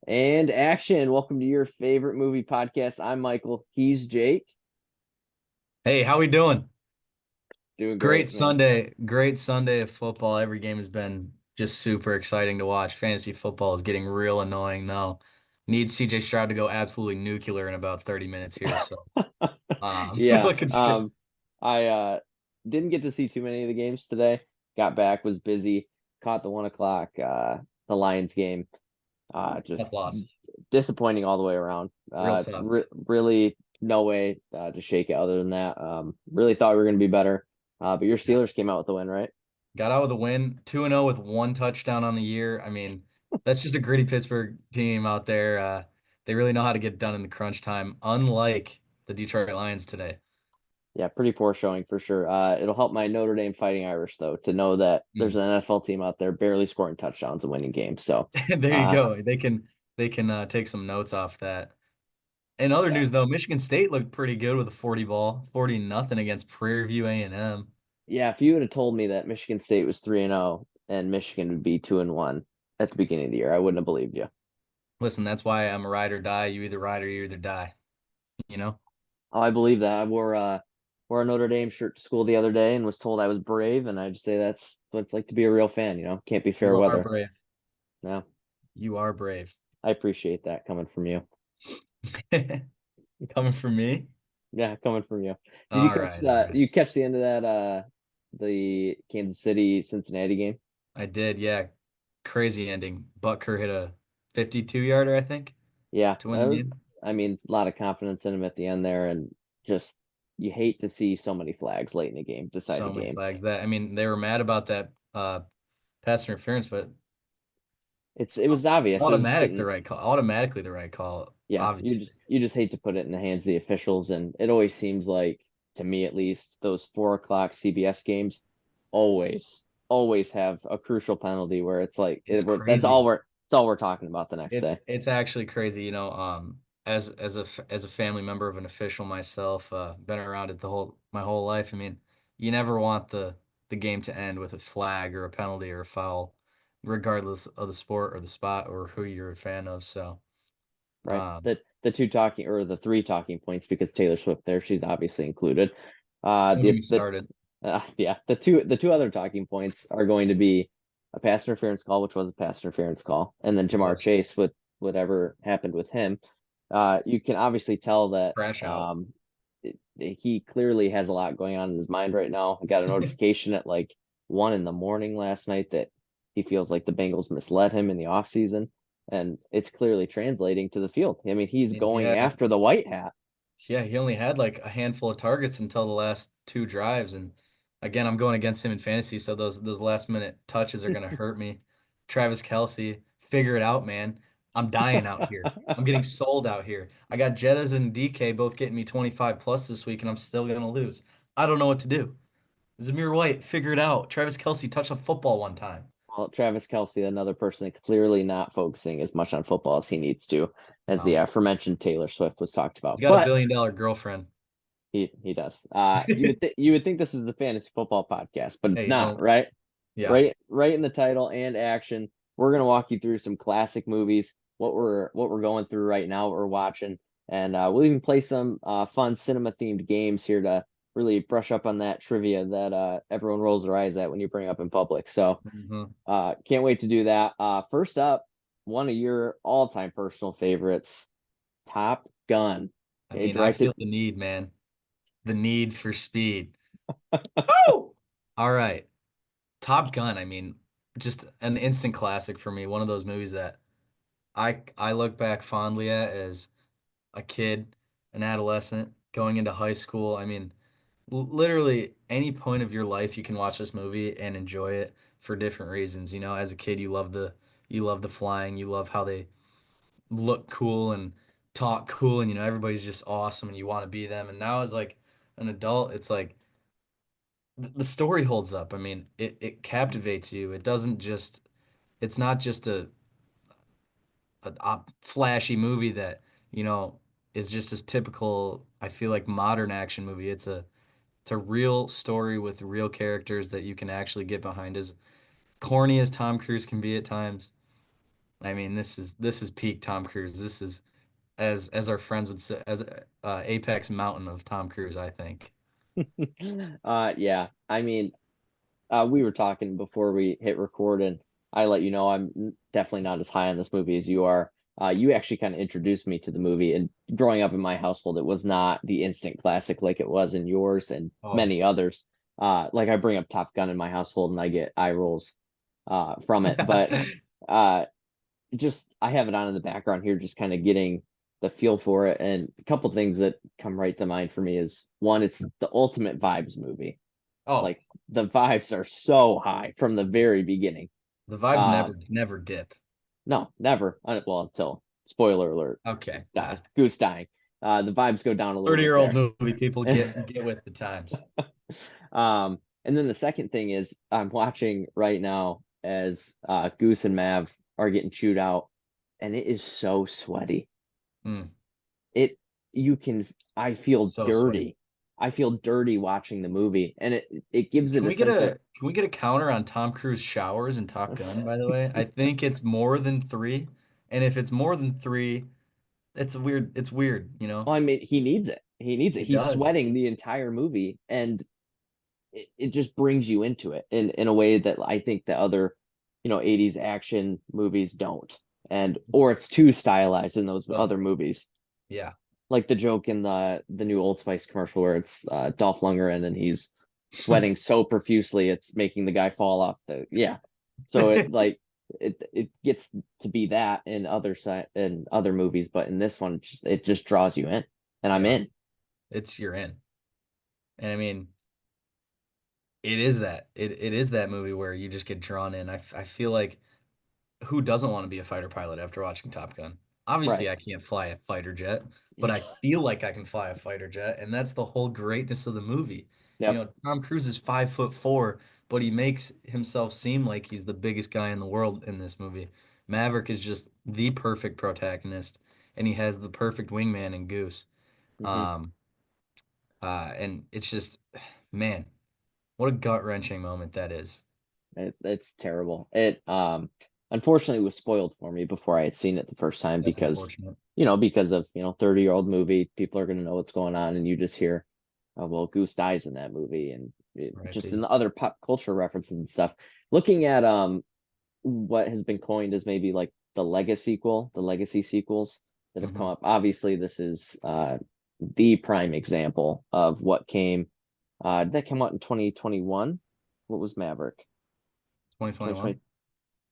And action. Welcome to your favorite movie podcast. I'm Michael. He's Jake. Hey, how we doing? Doing great, man. Great Sunday of football. Every game has been just super exciting to watch. Fantasy football is getting real annoying though. Need CJ Stroud to go absolutely nuclear in about 30 minutes here. So, we're Yeah. looking for I didn't get to see too many of the games today. Got back, was busy, caught the 1 o'clock the Lions game. Just tough loss. disappointing all the way around. Real tough. Really no way to shake it other than that. Really thought we were gonna be better. But your Yeah. Steelers came out with a win, right? Got out with a win, 2-0 with one touchdown on the year. I mean, that's just a gritty Pittsburgh team out there. They really know how to get it done in the crunch time, unlike the Detroit Lions today. Yeah, pretty poor showing for sure. It'll help my Notre Dame Fighting Irish though to know that there's Hmm. an NFL team out there barely scoring touchdowns and winning games. So, There you uh, go. They can take some notes off that. In other yeah, news though, Michigan State looked pretty good with a 40 ball, 40 nothing against Prairie View A&M. yeah. If you would have told me that Michigan State was 3-0 and Michigan would be 2-1 at the beginning of the year, I wouldn't have believed you. Listen, that's why I'm a ride or die. You either ride or you either die, you know? Oh, I believe that. I wore a Notre Dame shirt to school the other day and was told I was brave, and I just say that's what it's like to be a real fan. Can't be fair You are weather. brave. No, You are brave. I appreciate that coming from you. Coming from me? Yeah, coming from you. Did you All catch right, all right. you catch the end of that the Kansas City Cincinnati game? I did, yeah. Crazy ending. Butker hit a 52-yarder, I think, Yeah, to win the game. I mean, a lot of confidence in him at the end there, and just you hate to see so many flags late in the game decide a So many game. flags that I mean, they were mad about that pass interference, but It was obvious. It was getting Automatically the right call, Yeah, obviously. you just hate to put it in the hands of the officials, and it always seems like, to me at least, those 4 o'clock CBS games always have a crucial penalty where it's like It's that's crazy. it's all we're talking about the next It's day. it's actually crazy, as a family member of an official myself, been around it the whole my whole life. I mean, you never want the game to end with a flag or a penalty or a foul, regardless of the sport or the spot or who you're a fan of. So, Right. um, The two talking or the three talking points because Taylor Swift there, she's obviously included. don't get me The started. yeah, the two other talking points are going to be a pass interference call, which was a pass interference call, and then It Jamar was Chase with whatever happened with him. You can obviously tell that crash out. he clearly has a lot going on in his mind right now. I got a notification at like 1 in the morning last night that he feels like the Bengals misled him in the offseason, and it's clearly translating to the field. I mean, he's I mean, going after the white hat. he only had like a handful of targets until the last two drives. And again, I'm going against him in fantasy, so those last minute touches are gonna hurt me. Travis Kelsey, figure it out, man. I'm dying out here. I'm getting sold out here. I got Jettas and DK both getting me 25 plus this week, and I'm still gonna lose. I don't know what to do. Zamir White, figure it out. Travis Kelsey touched a football one time. Well, Travis Kelsey, another person that clearly not focusing as much on football as he needs to, as the No. aforementioned Taylor Swift was talked He's about. got a But billion-dollar girlfriend. he does. You would think this is the fantasy football podcast, but it's Hey, not, don't. right? Yeah. Right in the title and action. We're gonna walk you through some classic movies, what we're going through right now, what we're watching, and we'll even play some fun cinema themed games here to really brush up on that trivia that everyone rolls their eyes at when you bring up in public. So Mhm. can't wait to do that. First up, one of your all-time personal favorites, Top Gun. I Okay, mean, I directed. feel the need, man. The need for speed. Oh! All right. Top Gun, I mean, just an instant classic for me. One of those movies that I look back fondly at as a kid, an adolescent, going into high school. I mean, literally any point of your life you can watch this movie and enjoy it for different reasons. You know, as a kid you love the flying, you love how they look cool and talk cool and everybody's just awesome and you want to be them. And now as like an adult, it's like the story holds up. I mean, it captivates you. It's not just a flashy movie that, you know, is just as typical, I feel like modern action movie. It's a real story with real characters that you can actually get behind. As corny as Tom Cruise can be at times, I mean, this is peak Tom Cruise. This is as our friends would say, as apex mountain of Tom Cruise, I think. Yeah. I mean, we were talking before we hit record, and I let you know definitely not as high on this movie as you are. You actually kind of introduced me to the movie, and growing up in my household, it was not the instant classic like it was in yours and Oh. many others. Like I bring up Top Gun in my household, and I get eye rolls from it. But uh, just I have it on in the background here, just kind of getting the feel for it. And a couple things that come right to mind for me is one, it's the ultimate vibes movie. Oh, Like the vibes are so high from the very beginning. the vibes Uh, never dip. no, never. Well, until spoiler alert, Okay. Goose dying. The vibes go down a little bit 30-year-old there. movie people get with the times. And then the second thing is I'm watching right now as Goose and Mav are getting chewed out, and it is so sweaty. Mm, It you can I feel so sweaty. dirty. I feel dirty watching the movie, and it gives it Can a we get sense of a counter on Tom Cruise showers in Top Gun, by the way? I think it's more than three. And if it's more than three, it's weird, you know? well, I mean, he needs it. He needs it. He He's does. sweating the entire movie, and it just brings you into it in a way that I think the other, 80s action movies don't. And or It's it's too stylized in those ugh, other movies. yeah. Like the joke in the new Old Spice commercial where it's Dolph Lundgren and he's sweating so profusely it's making the guy fall off the yeah. So it gets to be that in other movies, but in this one it just draws you in, and I'm Yeah. in. You're in. And I mean, it is that movie where you just get drawn in. I feel like who doesn't want to be a fighter pilot after watching Top Gun? Obviously, Right. I can't fly a fighter jet, but I feel like I can fly a fighter jet, and that's the whole greatness of the movie. You Yep. know, Tom Cruise is 5'4", but he makes himself seem like he's the biggest guy in the world in this movie. Maverick is just the perfect protagonist, and he has the perfect wingman in Goose. Hmm. Um, and it's just, man, what a gut-wrenching moment that is. It's terrible. It unfortunately was spoiled for me before I had seen it the first time That's because unfortunate. because of 30-year-old movie, people are going to know what's going on, and you just hear, oh well, Goose dies in that movie, and just in R.I.P. the other pop culture references and stuff. Looking at what has been coined as maybe like the legacy sequels that have come Hmm. up. Obviously, this is the prime example of what came. Did that come out in 2021? What was Maverick? 2021, 2020,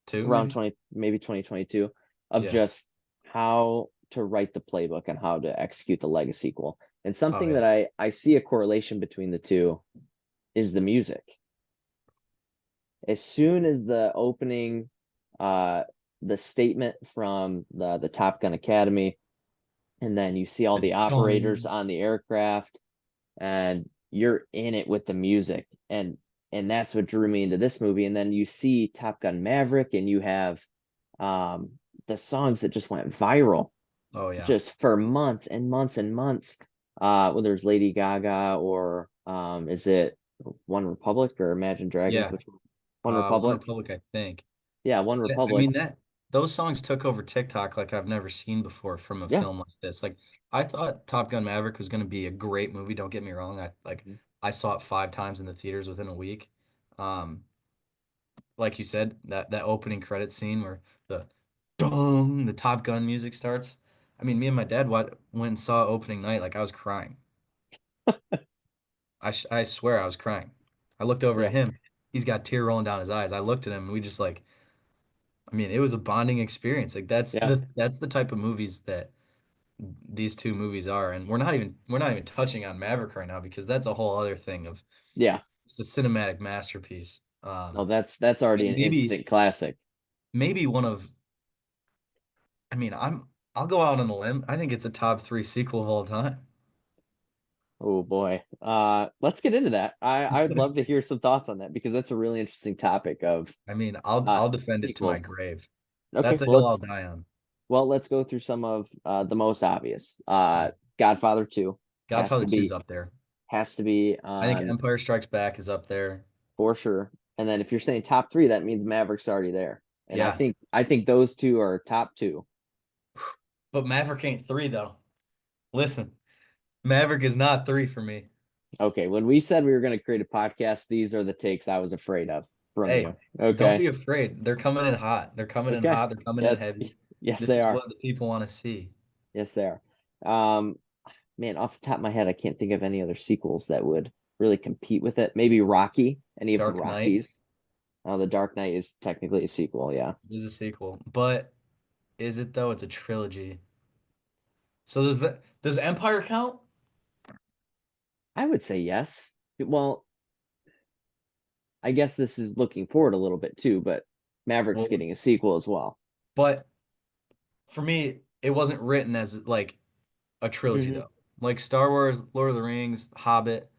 two around maybe. 20, maybe 2022, of Yeah. just how to write the playbook and how to execute the legacy sequel. And Oh something yeah. that I see a correlation between the two is the music. As soon as the opening, uh, the statement from the Top Gun Academy, and then you see all The the operators dong. on the aircraft, and you're in it with the music, and that's what drew me into this movie. And then you see Top Gun Maverick, and you have um the songs that just went viral Oh yeah. just for months and months and months. Whether it's Lady Gaga or is it One Republic or Imagine Dragons? Yeah. Which one? One One Republic? Republic, I think. Yeah, One I Republic. mean that those songs took over TikTok like I've never seen before from a Yeah. film like this. Like I thought Top Gun Maverick was going to be a great movie. Don't get me wrong. I saw it 5 times in the theaters within a week. Um, like you said, that opening credit scene where the the Top Gun music starts. I mean, me and my dad went and saw opening night. Like I was crying. I swear I was crying. I looked over Yeah. at him. He's got tear rolling down his eyes. I looked at him and we just like, I mean, it was a bonding experience. Like Yeah. that's the type of movies that these two movies are. And we're not even touching on Maverick right now because that's a whole other thing of Yeah. it's a cinematic masterpiece. No, that's already And an instant classic. maybe one of I mean, I'll go out on the limb. I think it's a top three sequel of all time. Oh boy. Let's get into that. I'd love to hear some thoughts on that because that's a really interesting topic of I mean, I'll defend it to my sequels. grave. Okay, That's a hill I'll die on. let's go through some of the most obvious. Godfather 2 has Godfather to 2 is be up there. I think on Empire Strikes Back is up there. for sure. And then if you're saying top three, that means Maverick's already there. And I Yeah, think I think those two are top two. but Maverick ain't three though. Listen, Maverick is not three for me. Okay, when we said we were going to create a podcast, these are the takes I was afraid of from Hey, you. don't Okay. be afraid. They're coming in hot. They're coming in Okay. hot. They're coming in Yeah. heavy. Yes, This they is are. what the people want to see. Yes, they are. Um, Man, off the top of my head, I can't think of any other sequels that would really compete with it. Maybe Rocky, any of the Dark Knight Rockies. The Dark Knight is technically a sequel, yeah. is a sequel, but is it though? It's a trilogy. So does Empire count? I would say yes. Well, I guess this is looking forward a little bit too, but Maverick's Well, getting a sequel as well. but for me, it wasn't written as like a trilogy Hmm. though. Like Star Wars, Lord of the Rings, Hobbit,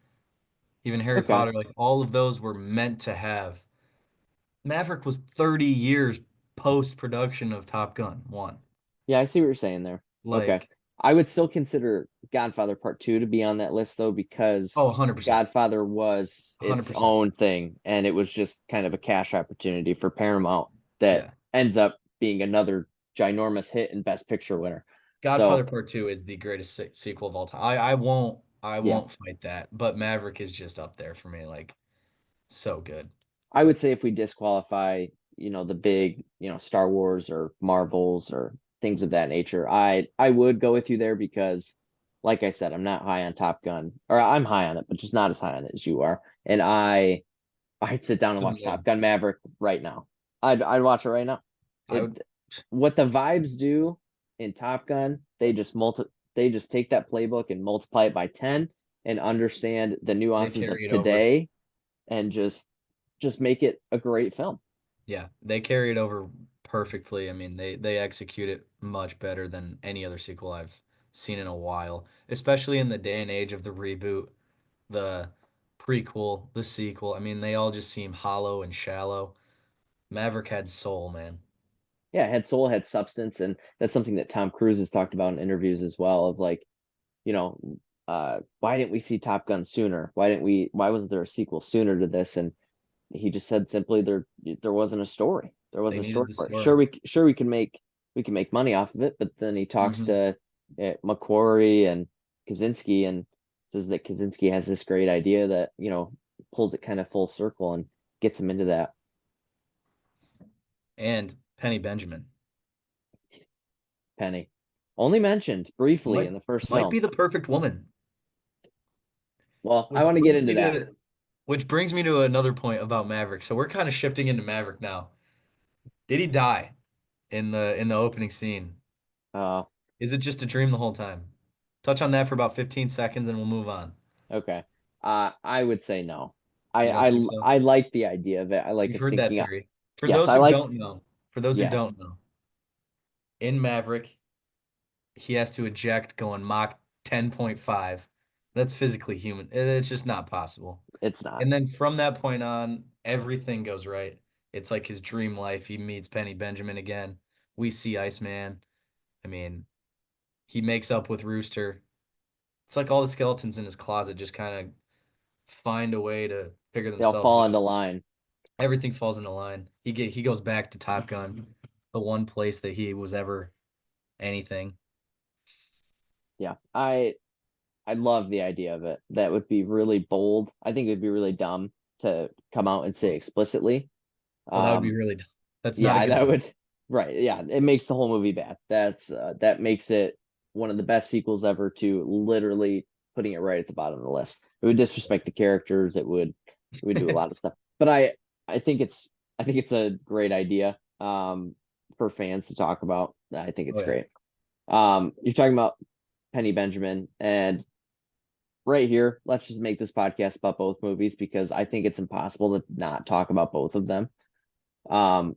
even Harry Okay. Potter, like all of those were meant to have. Maverick was 30 years post production of Top Gun 1. Yeah, I see what you're saying there. Okay. Like, I would still consider Godfather Part 2 to be on that list though, because oh, 100%. Godfather was its 100%. own thing and it was just kind of a cash opportunity for Paramount that Yeah. ends up being another ginormous hit and Best Picture winner. Godfather So, Part 2 is the greatest sequel of all time. I yeah, won't fight that, but Maverick is just up there for me. Like, so good. I would say if we disqualify, the big, Star Wars or Marvels or things of that nature, I would go with you there because like I said, I'm not high on Top Gun, or I'm high on it, but just not as high on it as you are. And I'd sit down and To the watch Top moon. Gun Maverick right now. I'd watch it right now. I would, It What the vibes do in Top Gun, they just take that playbook and multiply it by 10 and understand the they nuances of carry it over. today and just make it a great film. Yeah, they carry it over perfectly. I mean, they execute it much better than any other sequel I've seen in a while, especially in the day and age of the reboot, the prequel, the sequel. I mean, they all just seem hollow and shallow. Maverick had soul, man. Yeah, it had soul, had substance, and that's something that Tom Cruise has talked about in interviews as well. Of like, you know, why didn't we see Top Gun sooner? Why wasn't there a sequel sooner to this? And he just said simply there wasn't a story. There They wasn't a needed story the for it. story. Sure we can make money off of it, but then he talks Hmm. to McQuarrie and Kaczynski and says that Kaczynski has this great idea that pulls it kind of full circle and gets him into that. And Penny Benjamin Penny, only mentioned briefly might in the first might film. be the perfect woman. Well, I Which want to get brings into me that. to which brings me to another point about Maverick. So we're kind of shifting into Maverick now. Did he die in the opening scene? Uh, Is it just a dream the whole time? Touch on that for about 15 seconds and we'll move on. okay. I would say no. You don't think so? I like the idea of it. I like You've us heard that thinking. theory. For Yes, those I who like. don't know, for those who Yeah, don't know, in Maverick, he has to eject going Mach 10.5. That's physically human. It's just not possible. it's not. And then from that point on, everything goes right. It's like his dream life. He meets Penny Benjamin again. We see Iceman. I mean, he makes up with Rooster. It's like all the skeletons in his closet just kind of find a way to figure They all themselves fall into out. line. Everything falls into line. He goes back to Top Gun, the one place that he was ever anything. Yeah, I love the idea of it. That would be really bold. I think it'd be really dumb to come out and say explicitly. Well, that would be Um, really that's not a yeah, good that look. would right. Yeah, it makes the whole movie bad. That makes it one of the best sequels ever to literally putting it right at the bottom of the list. It would disrespect the characters. It would do a lot of stuff. But I think it's a great idea for fans to talk about. I think Oh it's yeah. great. You're talking about Penny Benjamin, and right here, let's just make this podcast about both movies because I think it's impossible to not talk about both of them. Um,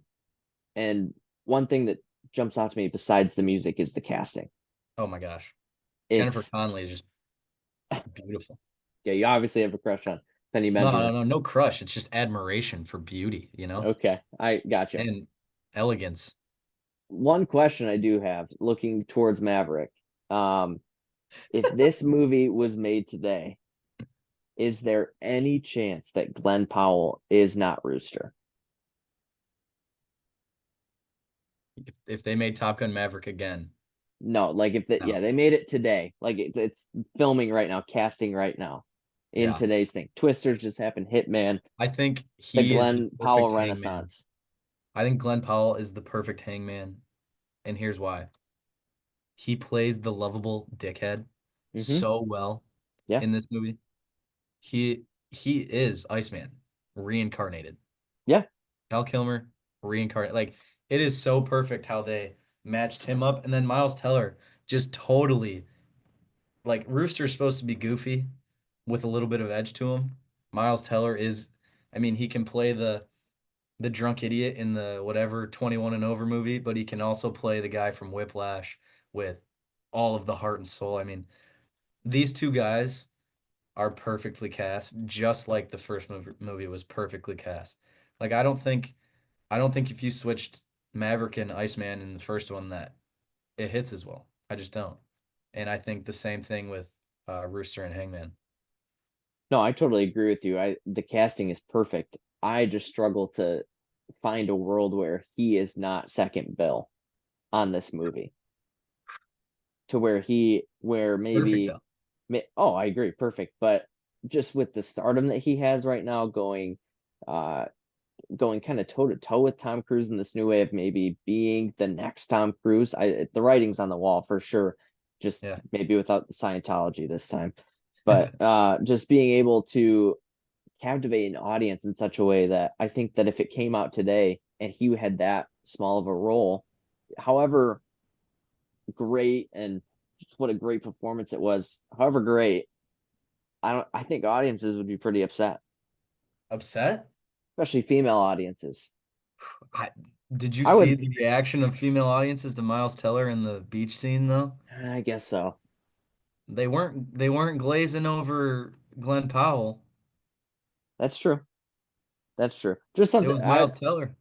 and one thing that jumps out to me besides the music is the casting. Oh my gosh. Jennifer It's Connelly is just beautiful. Yeah, you obviously have a crush on Penny No, no, Benjamin. no, no crush. It's just admiration for beauty, you know, Okay, I got you. and elegance. One question I do have, looking towards Maverick, um, if this movie was made today, is there any chance that Glenn Powell is not Rooster? If they made Top Gun Maverick again, No, like if that, yeah, no. they made it today. Like it's filming right now, casting right now in Yeah. today's thing. Twisters just happened, Hitman, I think the he is the Glenn Powell perfect hangman. Renaissance. I think Glenn Powell is the perfect hangman, and here's why. He plays the lovable dickhead Hmm. so well Yeah, in this movie. He is Iceman reincarnated. yeah. Val Kilmer reincarnated. Like it is so perfect how they matched him up, and then Miles Teller just totally like Rooster's supposed to be goofy with a little bit of edge to him. Miles Teller is, I mean, he can play the drunk idiot in the whatever 21 and over movie, but he can also play the guy from Whiplash with all of the heart and soul. I mean, these two guys are perfectly cast, just like the first movie was perfectly cast. Like I don't think if you switched Maverick and Iceman in the first one that it hits as well. I just don't. And I think the same thing with Rooster and Hangman. No, I totally agree with you. The casting is perfect. I just struggle to find a world where he is not second bill on this movie, to where Perfect maybe though. oh, I agree, perfect. But just with the stardom that he has right now, uh going kind of toe to toe with Tom Cruise in this new way of maybe being the next Tom Cruise. The writing's on the wall for sure. Just Yeah. maybe without the Scientology this time, but just being able to captivate an audience in such a way that I think that if it came out today and he had that small of a role, however great and just what a great performance it was, however great, I think audiences would be pretty upset, Upset? especially female audiences. I, did you I see would, the reaction of female audiences to Miles Teller in the beach scene though? I guess so. They weren't glazing over Glenn Powell. That's true. That's true. Just It something was Miles Teller,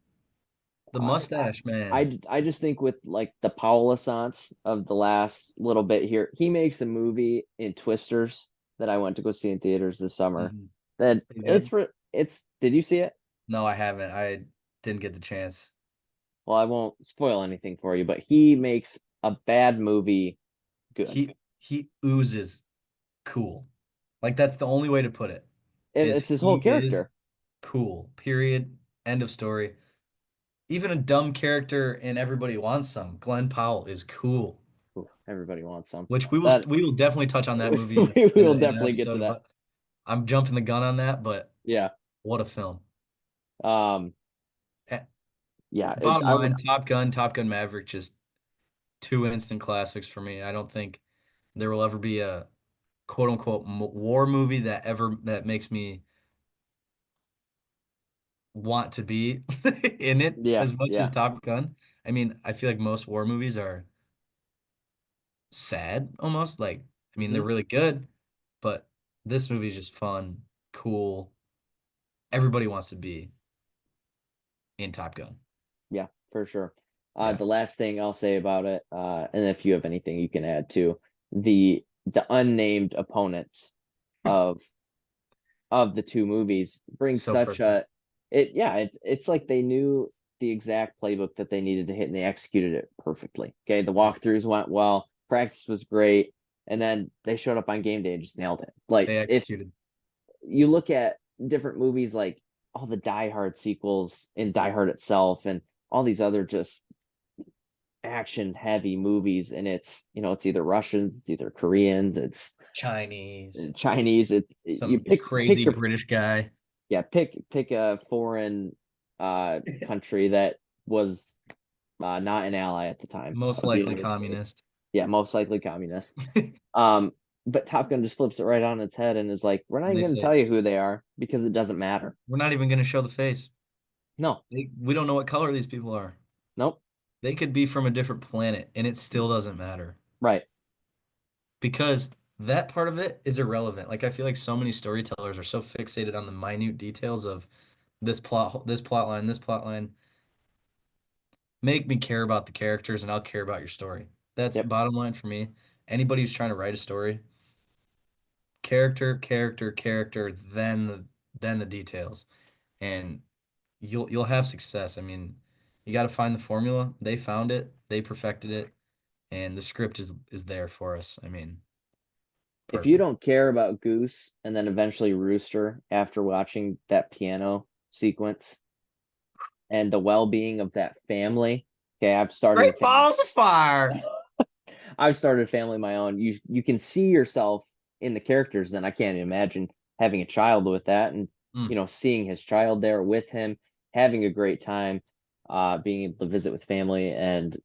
the I, mustache man. I just think with like the Powell Assance of the last little bit here, he makes a movie in Twisters that I went to go see in theaters this summer. Mhm. That Pretty it's good? for it's. Did you see it? No, I haven't. I didn't get the chance. Well, I won't spoil anything for you, but he makes a bad movie good. He oozes cool. Like that's the only way to put it. Is It's his he whole is character. cool. Period. End of story. Even a dumb character in Everybody Wants Some, Glenn Powell is cool. Ooh, everybody wants some. Which we will That we will definitely touch on that movie we in will an definitely get to episode. that. But I'm jumping the gun on that. But Yeah. what a film! Um. Eh, Yeah. Bottom I would. line, Top Gun Maverick, just two instant classics for me. I don't think there will ever be a quote unquote war movie that makes me want to be in it Yeah. as much as Yeah. Top Gun. I mean, I feel like most war movies are sad almost. Like, I mean, Hmm. they're really good, but this movie is just fun, cool. Everybody wants to be in Top Gun. Yeah. For sure. Yeah, The last thing I'll say about it, and if you have anything you can add too, the unnamed opponents of the two movies bring so such perfect. a it yeah it's like they knew the exact playbook that they needed to hit and they executed it perfectly. Okay, the Yep. walkthroughs went well, practice was great, and then they showed up on game day and just nailed it. Like They if executed. you look at different movies like all the Die Hard sequels and Die Hard itself and all these other just action heavy movies, and it's either Russians, it's either Koreans, it's Chinese, Chinese, it's you some pick crazy your British guy, yeah, pick a foreign country that was not an ally at the time. That most would be likely United States. communist. Yeah, most likely communist. Um, but Top Gun just flips it right on its head and is like, we're not And even they going to say, tell you who they are because it doesn't matter. we're not even going to show the face. No, We don't know what color these people are. nope, They could be from a different planet, and it still doesn't matter right. because that part of it is irrelevant. Like I feel like so many storytellers are so fixated on the minute details of this plot line, this plot line. Make me care about the characters, and I'll care about your story. That's Yep, bottom line for me. Anybody who's trying to write a story, character, character, character, then the details, and you'll have success. I mean, You got to find the formula. They found it, they perfected it, and the script is there for us. I mean, If you perfect. don't care about Goose and then eventually Rooster after watching that piano sequence and the well-being of that family, okay, I've started a Great family. balls of fire. I've started a family of my own. You can see yourself in the characters. Then I can't imagine having a child with that, and Mm, seeing his child there with him, having a great time, being able to visit with family, and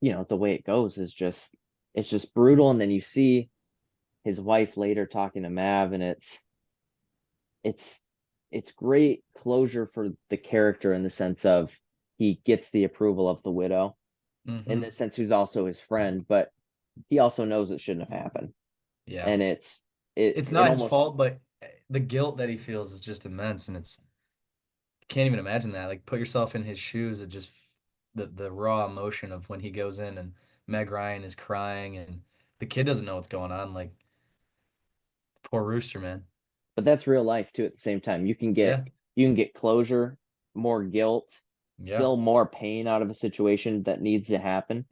the way it goes is just it's just brutal. And then you see his wife later talking to Mav, and it's it's great closure for the character in the sense of he gets the approval of the widow in hmm. the sense who's also his friend, but he also knows it shouldn't have happened. Yeah. And it It's it not his almost fault, but the guilt that he feels is just immense, and it's can't even imagine that. Like put yourself in his shoes. It just the raw emotion of when he goes in and Meg Ryan is crying and the kid doesn't know what's going on. Like poor Rooster, man. but that's real life too at the same time. Yeah. You can get closure, more guilt, Yeah. still more pain out of a situation that needs to happen.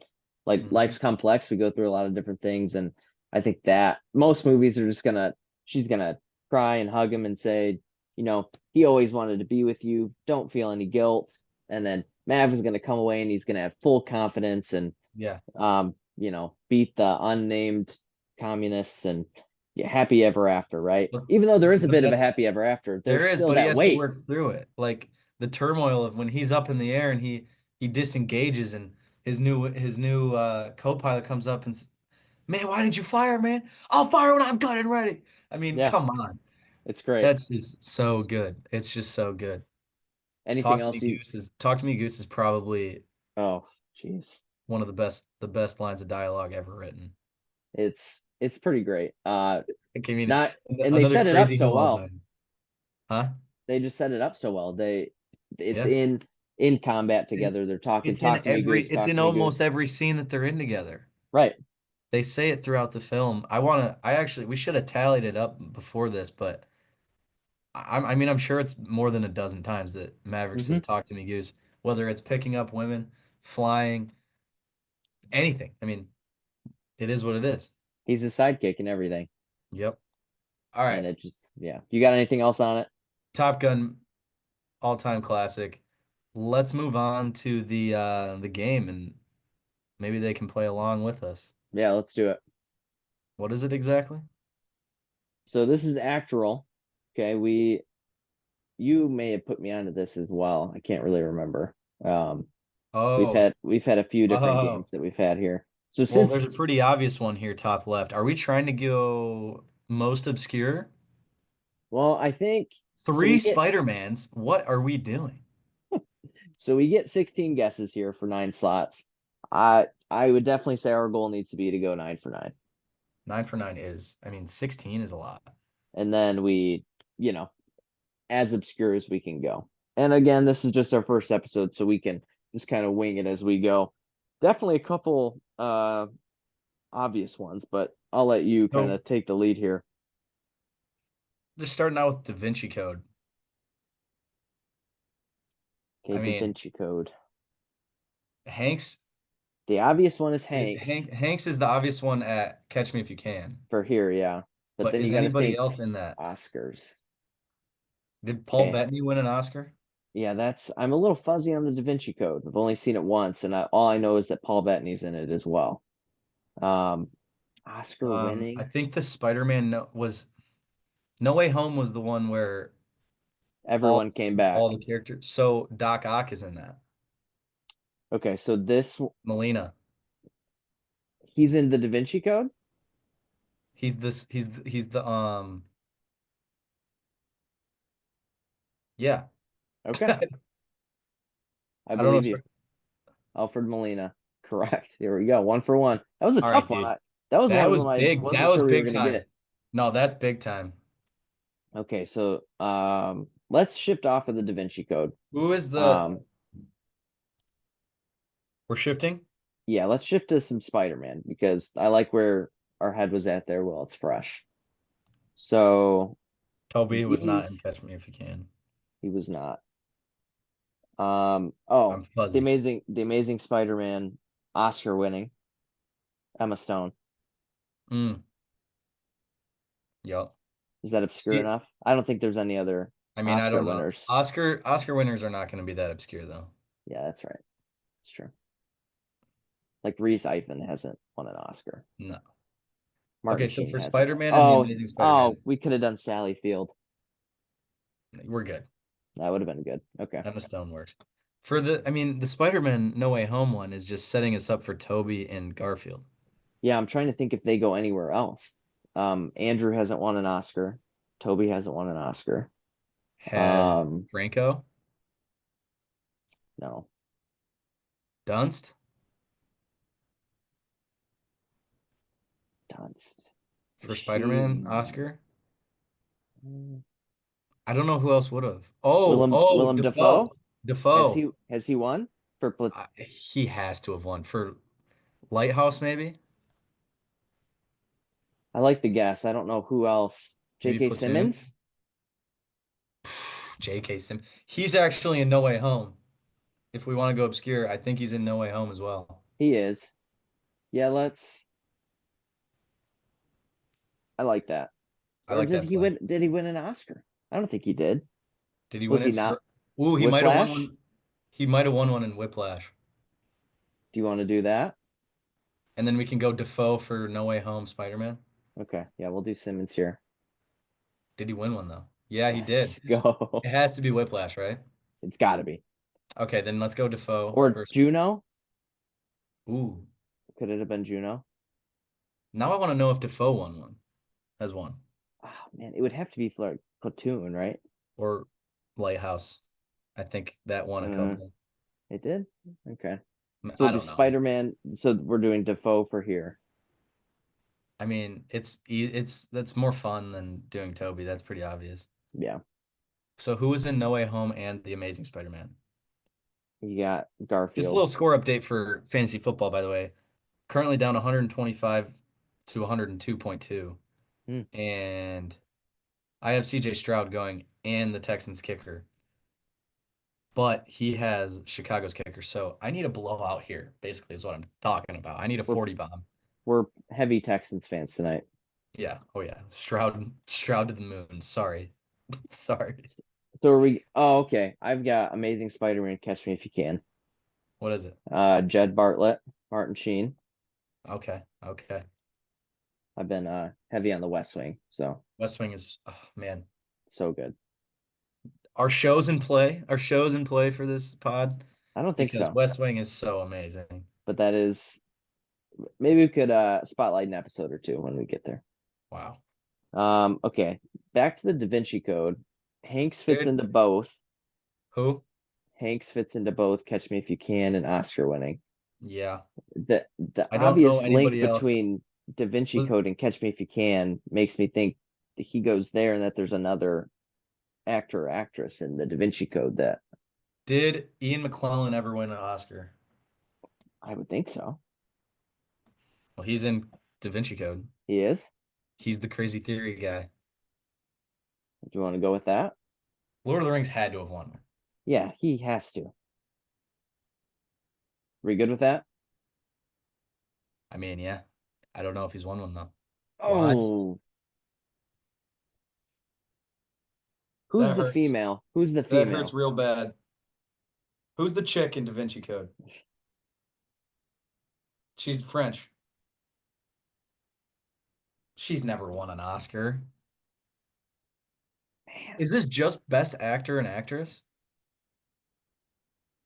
Like Hmm. life's complex, we go through a lot of different things, and I think that most movies are just gonna she's gonna cry and hug him and say, he always wanted to be with you, don't feel any guilt. And then Mav is gonna come away and he's gonna have full confidence and Yeah. beat the unnamed communists and yeah, happy ever after, right? But, Even though there is a but bit of a that's happy ever after, there there's is, still but he that has to weight. work through it. Like the turmoil of when he's up in the air and he disengages and his new co-pilot comes up and man, why didn't you fire, man? I'll fire when I'm good and ready. I mean, Yeah, come on. it's great. That's just so good. It's just so good. Anything else you Talk to me Goose is probably Oh, jeez. one of the best lines of dialogue ever written. It's pretty great. Like, I mean, Not and they another set it up crazy so hill well. line. Huh? They just set it up so well. It's Yeah. in combat And together. They're talking, it's in talk to me, every Goose, it's talk in to me, Goose. almost every scene that they're in together. Right. They say it throughout the film. I actually we should have tallied it up before this, but I mean I'm sure it's more than a dozen times that Maverick says Hmm. talk to me Goose, whether it's picking up women, flying, anything. I mean, it is what it is. He's a sidekick and everything. Yep. All And right. it just yeah. You got anything else on it? Top Gun all-time classic. Let's move on to the game and maybe they can play along with us. Yeah, let's do it. What is it exactly? So this is actual. Okay, you may have put me onto this as well. I can't really remember. Um, Oh, we've had a few different oh. games that we've had here. So Well, since there's a pretty obvious one here, top left. Are we trying to go most obscure? well, I think so Three Spider-Mans. What are we doing? we get 16 guesses here for 9 slots. I would definitely say our goal needs to be to go 9 for 9. 9 for 9 is, I mean, 16 is a lot. And then we, you know, as obscure as we can go. And again, this is just our first episode, so we can just kind of wing it as we go. Definitely a couple obvious ones, but I'll let you kind So of take the lead here. just starting out with Da Vinci Code. Okay, I Da mean, Vinci Code. Hanks, The obvious one is Hanks Hanks is the obvious one at Catch Me If You Can. for here, yeah. But But then you is got to anybody think else in that? Oscars. Did Paul Okay, Bettany win an Oscar? yeah, I'm a little fuzzy on the Da Vinci Code. I've only seen it once, and all I know is that Paul Bettany's in it as well. Um, Oscar I winning. think the Spider-Man was No Way Home was the one where all Everyone came back. all the characters. So Doc Ock is in that. Okay, so Melina. he's in the Da Vinci Code. He's the yeah. Okay, I I don't know believe if you. Alfred Molina. Correct. Here we go. 1 for 1. That was a all tough right, one. dude. That was one That of was them I big. That wasn't was sure we were big gonna time. get. No, that's big time. Okay, so let's shift off of the Da Vinci Code. Who is the Um, we're shifting? yeah, let's shift to some Spider-Man because I like where our head was at there while it's fresh. So Toby was not in these Catch Me If You Can. he was not. Oh, I'm fuzzy. The Amazing Spider-Man, Oscar winning Emma Stone. Mm, yep. Is that obscure See, enough? I don't think there's any other I mean, I Oscar don't know. winners. Oscar winners are not going to be that obscure though. Yeah, that's right. It's true. Like Reese Ivan hasn't won an Oscar. No. Martin Okay, so Sheen for hasn't. Spider-Man and the Oh, Amazing oh, Spider-Man, we could have done Sally Field. we're good. That would have been good. Okay. Emma Stone works. For the, I mean, the Spider-Man No Way Home one is just setting us up for Tobey and Garfield. Yeah, I'm trying to think if they go anywhere else. Andrew hasn't won an Oscar. Toby hasn't won an Oscar. Has Um, Franco, no. Dunst Dunst. for Spider-Man She Oscar. I don't know who else would have. Oh, Willem Defoe. Dafoe? Defoe. Has he won for He has to have won for Lighthouse, maybe. I like the guess. I don't know who else. Maybe J.K. Platoon. Simmons? J.K. Sim. He's actually in No Way Home. If we want to go obscure, I think he's in No Way Home as well. He is. Yeah, let's I like that. I Or like that play. did he win an Oscar? I don't think he did. Did he win Was he it not? for? Ooh, he might have won Whiplash? one. He might have won one in Whiplash. Do you want to do that? And then we can go Defoe for No Way Home Spider-Man. Okay. Yeah, we'll do Simmons here. Did he win one though? Yeah, he did. Let's go. It has to be Whiplash, right? It's got to be. Okay, then let's go Defoe Or first. Juno? Ooh. Could it have been Juno? Now I want to know if Defoe won one. Has one. Oh man, it would have to be for like Platoon, right? Or Lighthouse. I think that won a Uh, couple. it did. Okay. So we'll I do don't know. Spider-Man. So we're doing Defoe for here. I mean, it's that's more fun than doing Toby. That's pretty obvious. Yeah. So who was in No Way Home and The Amazing Spider-Man? You got Just a Garfield. little score update for fantasy football, by the way. Currently down 125 to 102.2. Hmm. And I have CJ Stroud going and the Texans kicker, but he has Chicago's kicker. So I need a blowout here, basically, is what I'm talking about. I need a We're 40 bomb. we're heavy Texans fans tonight. Yeah. Oh yeah. Stroud to the moon. Sorry. Sorry. So are we? Oh, okay. I've got Amazing Spider-Man. Catch Me If You Can. What is it? Jed Bartlett, Martin Sheen. Okay. Okay. I've been heavy on the West Wing, so West Wing is, oh, man. so good. Our show's in play. Our show's in play for this pod I don't think because so, West Wing is so amazing. but that is maybe we could spotlight an episode or two when we get there. Wow. Okay, back to the Da Vinci Code. Hanks fits Dude, into both. who? Hanks fits into both Catch Me If You Can and Oscar winning. Yeah. The I don't know obvious link anybody else. between Da Vinci Was Code and Catch Me If You Can makes me think that he goes there and that there's another actor or actress in the Da Vinci Code that Did Ian McClellan ever win an Oscar? I would think so. Well, he's in Da Vinci Code. He is. He's the crazy theory guy. Do you want to go with that? Lord of the Rings had to have won. Yeah, he has to. We good with that? I mean, yeah. I don't know if he's won one though. What? Oh, who's That the hurts. female? Who's the That hurts female? real bad. Who's the chick in Da Vinci Code? She's French. She's never won an Oscar. Man, Is this just best actor and actress?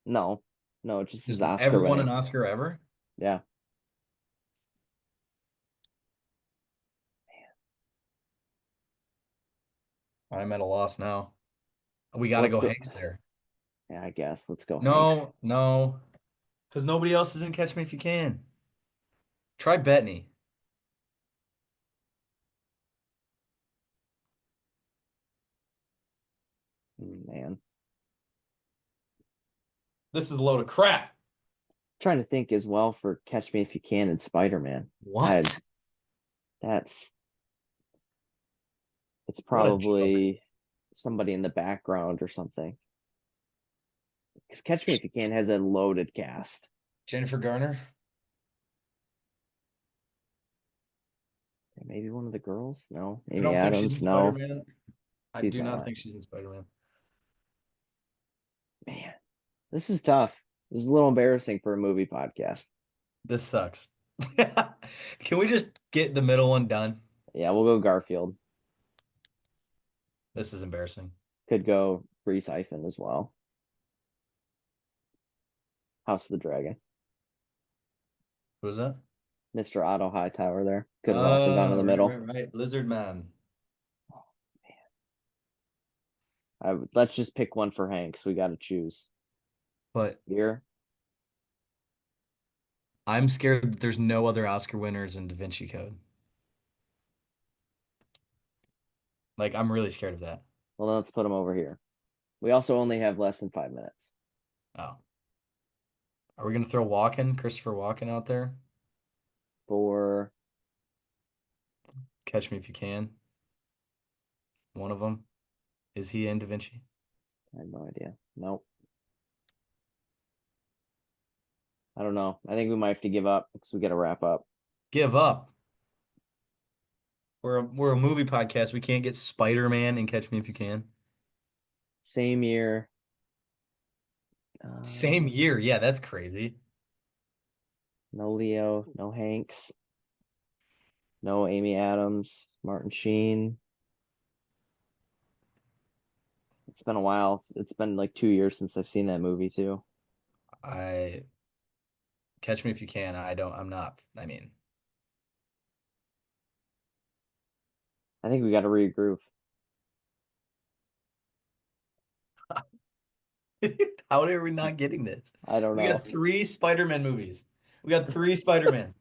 no, no, it just is Just Oscar ever won an winning. Oscar ever? Yeah, I'm at a loss now. We got to let's go go. Hanks there. Yeah, I guess let's go Hanks. No, no, because nobody else is in Catch Me If You Can. Try Bettany. Man, This is a load of crap. trying to think as well for Catch Me If You Can and Spider-Man. I What? that's it's What a joke. probably somebody in the background or something. Because Catch Me If You Can has a loaded cast. Jennifer Garner. Maybe one of the girls? No. I Amy don't think she's Adams? in No, Spider-Man. I she's do not not. think she's in Spider-Man. Man, this is tough. This is a little embarrassing for a movie podcast. This sucks. Can we just get the middle one done? Yeah, we'll go Garfield. This is embarrassing. Could go Grease Hyphen as well. House of the Dragon. Who was that? Mr. Otto Hightower there. Could have also gone in Oh, the right, middle. right, right. Lizard Man. Let's just pick one for Hanks. We got to choose. But Here, I'm scared that there's no other Oscar winners in Da Vinci Code. Like, I'm really scared of that. well, let's put him over here. We also only have less than 5 minutes. Oh. Are we gonna throw Walken, Christopher Walken out there? For Catch Me If You Can. One of them. Is he in Da Vinci? I have no idea. Nope. I don't know. I think we might have to give up because we got to wrap up. Give up. We're a movie podcast. We can't get Spider-Man and Catch Me If You Can. Same year. Same year. Yeah, that's crazy. No Leo, no Hanks, no Amy Adams, Martin Sheen. It's been a while. It's been like 2 years since I've seen that movie too. I Catch Me If You Can. I'm not. I mean, I think we got to regroup. how are we not getting this? I don't We got know. 3 Spider-Man movies. We got 3 Spider-Mans,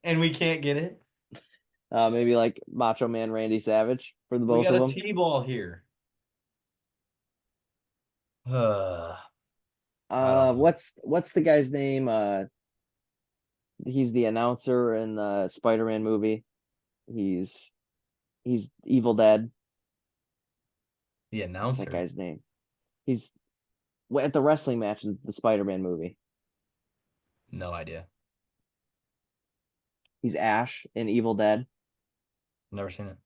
and we can't get it. Maybe like Macho Man Randy Savage for the We both got of a them. T-ball here. I don't know. What's the guy's name? He's the announcer in the Spider-Man movie. He's he's Evil Dead. The What's that announcer. guy's name? He's at the wrestling match in the Spider-Man movie. No idea. He's Ash in Evil Dead. Never seen it.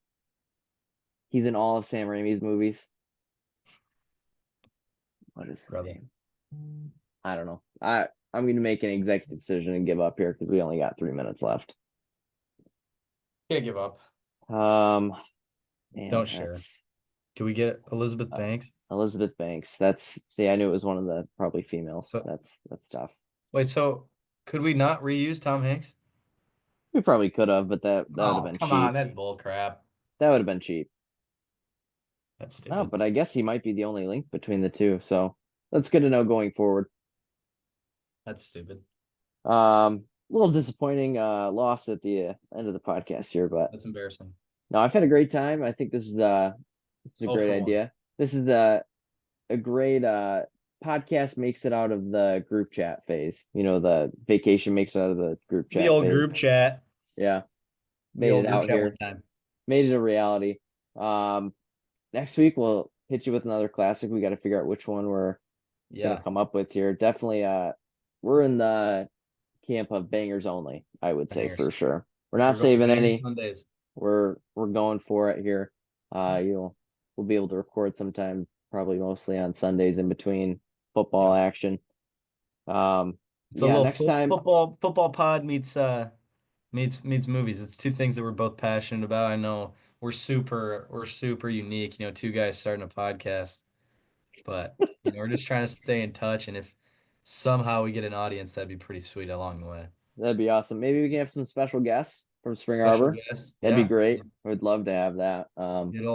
He's in all of Sam Raimi's movies. What is his Brother. name? I don't know. I'm going to make an executive decision and give up here because we only got 3 minutes left. Can't give up. Um, man, Don't share. that's Can we get Elizabeth Banks? Elizabeth Banks. See, I knew it was one of the probably female. So That's tough. wait, so could we not reuse Tom Hanks? We probably could have, but that would have Oh, been come on, cheap. that's bull crap. That would have been cheap. That's No, stupid. but I guess he might be the only link between the two. So that's good to know going forward. That's stupid. A little disappointing loss at the end of the podcast here, but That's embarrassing. no, I've had a great time. I think this is a Oh, great for one. idea. This is a great podcast makes it out of the group chat phase. You know, the vacation makes it out of the group The chat old phase. group chat. Yeah, The made old it group out chat one here, time. made it a reality. Next week we'll hit you with another classic. We got to figure out which one we're gonna Yeah. come up with here. Definitely, we're in the camp of bangers only, I would say Bangers. for sure. We're not We're going saving banger any. Sundays. We're going for it here. We'll be able to record sometime, probably mostly on Sundays in between football Yeah. action. It's a Yeah, little next time football pod meets movies. It's two things that we're both passionate about. I know we're super unique, 2 guys starting a podcast, but we're just trying to stay in touch, and if somehow we get an audience, that'd be pretty sweet along the way. that'd be awesome. Maybe we can have some special guests from Spring Special Arbor. guest, That'd be yeah. great. I would love to have that. Get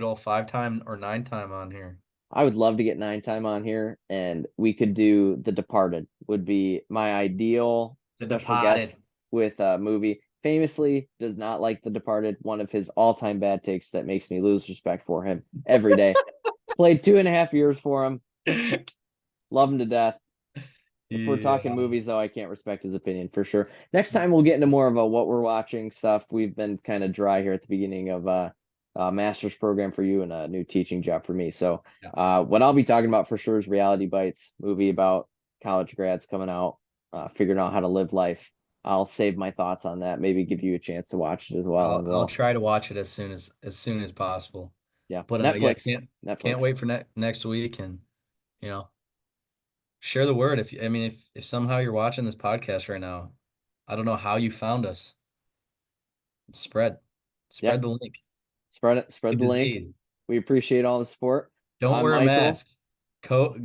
all 5 time or 9 time on here. I would love to get 9 time on here, and we could do The Departed. Would be my ideal The special Departed. guest with a movie. Famously, does not like The Departed. One of his all-time bad takes that makes me lose respect for him every day. Played 2.5 years for him. Love him to death. If we're talking Yeah. movies, though, I can't respect his opinion for sure. Next time we'll get into more of a what we're watching stuff. We've been kind of dry here at the beginning of master's program for you and a new teaching job for me. So Yeah. what I'll be talking about for sure is Reality Bites, movie about college grads coming out, figuring out how to live life. I'll save my thoughts on that. Maybe give you a chance to watch it as well, I'll and I'll we'll try to watch it as soon as possible. yeah, But yeah, Netflix, can't Netflix. wait for next week, and you know, share the word. If I mean, if somehow you're watching this podcast right now, I don't know how you found us. Spread Yeah, spread the link. spread it, spread Good the link. disease. We appreciate all the support. Don't I'm wear a Michael. mask.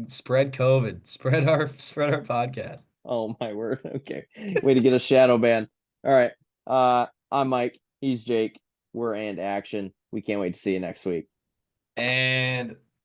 Spread COVID. Spread our podcast. Oh my word. Okay. Way to get a shadow ban. All right. I'm Mike. He's Jake. We're And Action. We can't wait to see you next week. And